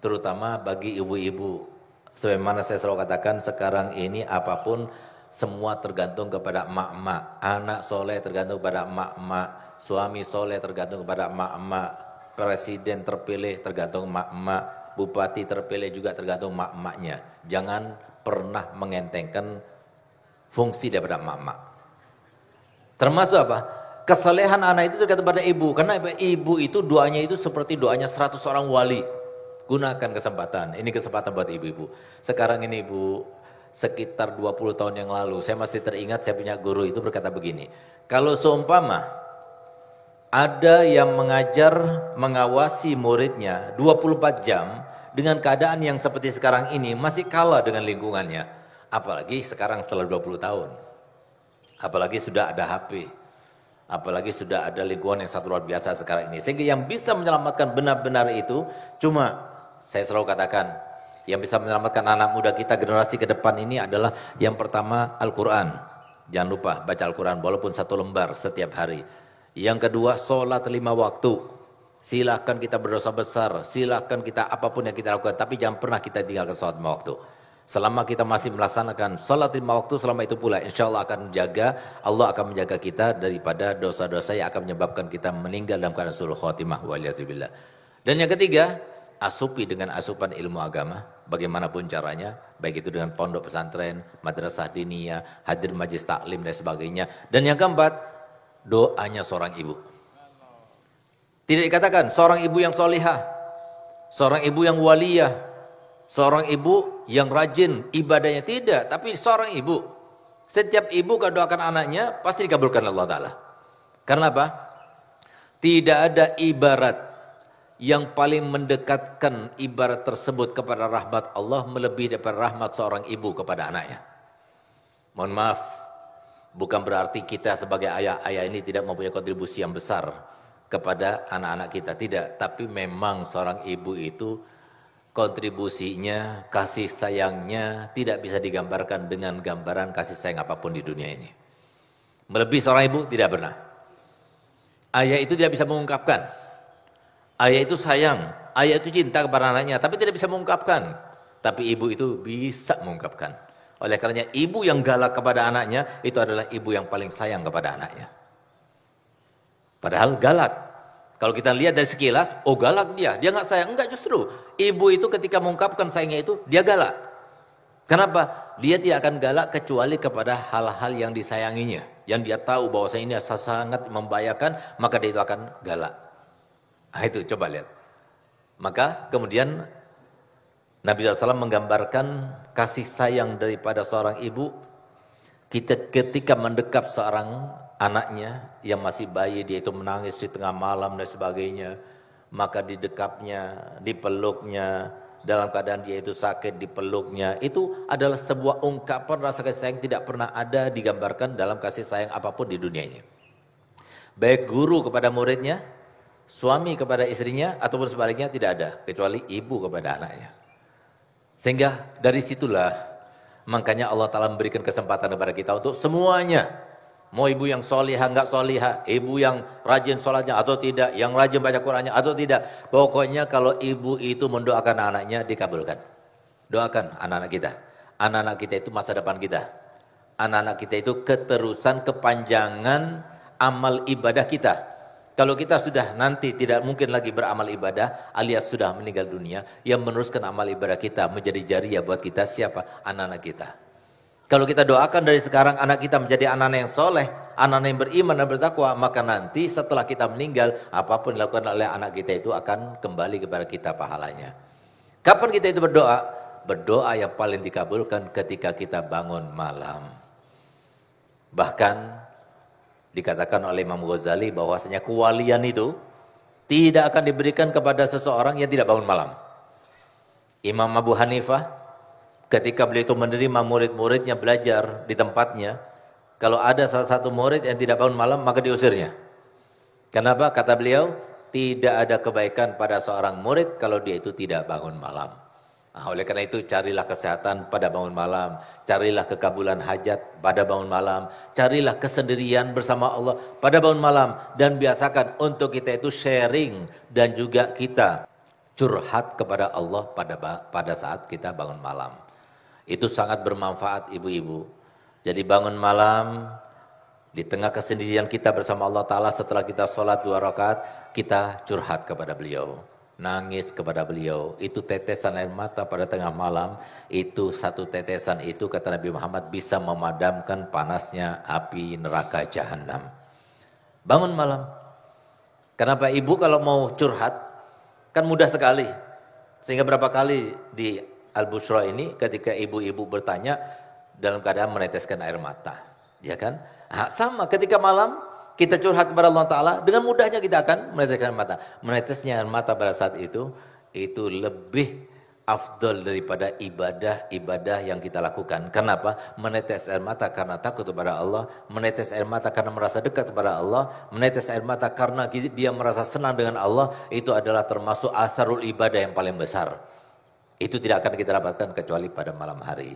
terutama bagi ibu-ibu. Sebagaimana saya selalu katakan, sekarang ini apapun semua tergantung kepada emak-emak. Anak soleh tergantung kepada emak-emak, suami soleh tergantung kepada emak-emak, presiden terpilih tergantung emak-emak, bupati terpilih juga tergantung emak-emaknya. Jangan pernah mengentengkan fungsi daripada emak-emak. Termasuk apa? Kesalehan anak itu tergantung pada ibu. Karena ibu itu doanya itu seperti doanya 100 orang wali. Gunakan kesempatan. Ini kesempatan buat ibu-ibu. Sekarang ini ibu, sekitar 20 tahun yang lalu, saya masih teringat saya punya guru itu berkata begini. Kalau seumpama ada yang mengajar, mengawasi muridnya 24 jam dengan keadaan yang seperti sekarang ini, masih kalah dengan lingkungannya. Apalagi sekarang setelah 20 tahun. Apalagi sudah ada HP. Apalagi sudah ada lingkungan yang sangat luar biasa sekarang ini. Sehingga yang bisa menyelamatkan benar-benar itu cuma, saya selalu katakan, yang bisa menyelamatkan anak muda kita generasi ke depan ini adalah yang pertama Al-Quran. Jangan lupa baca Al-Quran walaupun 1 lembar setiap hari. Yang kedua sholat 5 waktu. Silahkan kita berdosa besar, silahkan kita apapun yang kita lakukan, tapi jangan pernah kita tinggalkan sholat 5 waktu. Selama kita masih melaksanakan sholat 5 waktu, selama itu pula insya Allah akan menjaga, Allah akan menjaga kita daripada dosa-dosa yang akan menyebabkan kita meninggal dalam keadaan su'ul khotimah. Waliyatubillah. Dan yang ketiga, asupi dengan asupan ilmu agama, bagaimanapun caranya, baik itu dengan pondok pesantren, madrasah diniyah, hadir majlis taklim dan sebagainya. Dan yang keempat, doanya seorang ibu. Tidak dikatakan seorang ibu yang solihah, seorang ibu yang waliyah, seorang ibu yang rajin ibadahnya, tidak. Tapi seorang ibu, setiap ibu kalau doakan anaknya pasti dikabulkan Allah Ta'ala. Karena apa? Tidak ada ibarat yang paling mendekatkan ibarat tersebut kepada rahmat Allah melebihi daripada rahmat seorang ibu kepada anaknya. Mohon maaf, bukan berarti kita sebagai ayah-ayah ini tidak mempunyai kontribusi yang besar kepada anak-anak kita, tidak. Tapi memang seorang ibu itu kontribusinya, kasih sayangnya tidak bisa digambarkan dengan gambaran kasih sayang apapun di dunia ini. Melebihi seorang ibu tidak pernah. Ayah itu tidak bisa mengungkapkan. Ayah itu sayang, ayah itu cinta kepada anaknya, tapi tidak bisa mengungkapkan. Tapi ibu itu bisa mengungkapkan. Oleh karenanya ibu yang galak kepada anaknya, itu adalah ibu yang paling sayang kepada anaknya. Padahal galak. Kalau kita lihat dari sekilas, oh galak dia nggak sayang. Enggak, justru ibu itu ketika mengungkapkan sayangnya itu, dia galak. Kenapa? Dia tidak akan galak kecuali kepada hal-hal yang disayanginya. Yang dia tahu bahwasanya ini sangat membahayakan, maka dia itu akan galak. Nah itu coba lihat. Maka kemudian Nabi SAW menggambarkan kasih sayang daripada seorang ibu. Kita ketika mendekap seorang anaknya yang masih bayi, dia itu menangis di tengah malam dan sebagainya. Maka didekapnya, dipeluknya, dalam keadaan dia itu sakit dipeluknya. Itu adalah sebuah ungkapan rasa kasih sayang tidak pernah ada digambarkan dalam kasih sayang apapun di dunia ini. Baik guru kepada muridnya, suami kepada istrinya, ataupun sebaliknya tidak ada. Kecuali ibu kepada anaknya. Sehingga dari situlah, makanya Allah Ta'ala memberikan kesempatan kepada kita untuk semuanya. Mau ibu yang solihah, enggak solihah, ibu yang rajin sholatnya atau tidak, yang rajin baca Qur'annya atau tidak. Pokoknya kalau ibu itu mendoakan anaknya, dikabulkan. Doakan anak-anak kita. Anak-anak kita itu masa depan kita. Anak-anak kita itu keterusan, kepanjangan amal ibadah kita. Kalau kita sudah nanti tidak mungkin lagi beramal ibadah alias sudah meninggal dunia, yang meneruskan amal ibadah kita menjadi jariah buat kita siapa? Anak-anak kita. Kalau kita doakan dari sekarang anak kita menjadi anak-anak yang soleh, anak-anak yang beriman dan bertakwa, maka nanti setelah kita meninggal, apapun dilakukan oleh anak kita itu akan kembali kepada kita pahalanya. Kapan kita itu berdoa? Berdoa yang paling dikabulkan ketika kita bangun malam. Bahkan dikatakan oleh Imam Ghazali bahwasanya kewalian itu tidak akan diberikan kepada seseorang yang tidak bangun malam. Imam Abu Hanifah ketika beliau itu menerima murid-muridnya belajar di tempatnya, kalau ada salah satu murid yang tidak bangun malam maka diusirnya. Kenapa? Kata beliau, tidak ada kebaikan pada seorang murid kalau dia itu tidak bangun malam. Nah, oleh karena itu carilah kesehatan pada bangun malam, carilah kekabulan hajat pada bangun malam, carilah kesendirian bersama Allah pada bangun malam, dan biasakan untuk kita itu sharing dan juga kita curhat kepada Allah pada saat kita bangun malam. Itu sangat bermanfaat ibu-ibu. Jadi bangun malam, di tengah kesendirian kita bersama Allah Ta'ala setelah kita sholat 2 rakaat, kita curhat kepada beliau. Nangis kepada beliau. Itu tetesan air mata pada tengah malam, itu satu tetesan itu kata Nabi Muhammad bisa memadamkan panasnya api neraka jahanam. Bangun malam. Kenapa ibu kalau mau curhat, kan mudah sekali. Sehingga berapa kali di Al-Bushra ini ketika ibu-ibu bertanya dalam keadaan meneteskan air mata. Ya kan? Nah, sama ketika malam kita curhat kepada Allah Ta'ala, dengan mudahnya kita akan meneteskan air mata. Menetesnya air mata pada saat itu lebih afdal daripada ibadah-ibadah yang kita lakukan. Kenapa? Menetes air mata karena takut kepada Allah, menetes air mata karena merasa dekat kepada Allah, menetes air mata karena dia merasa senang dengan Allah, itu adalah termasuk asarul ibadah yang paling besar. Itu tidak akan kita dapatkan kecuali pada malam hari.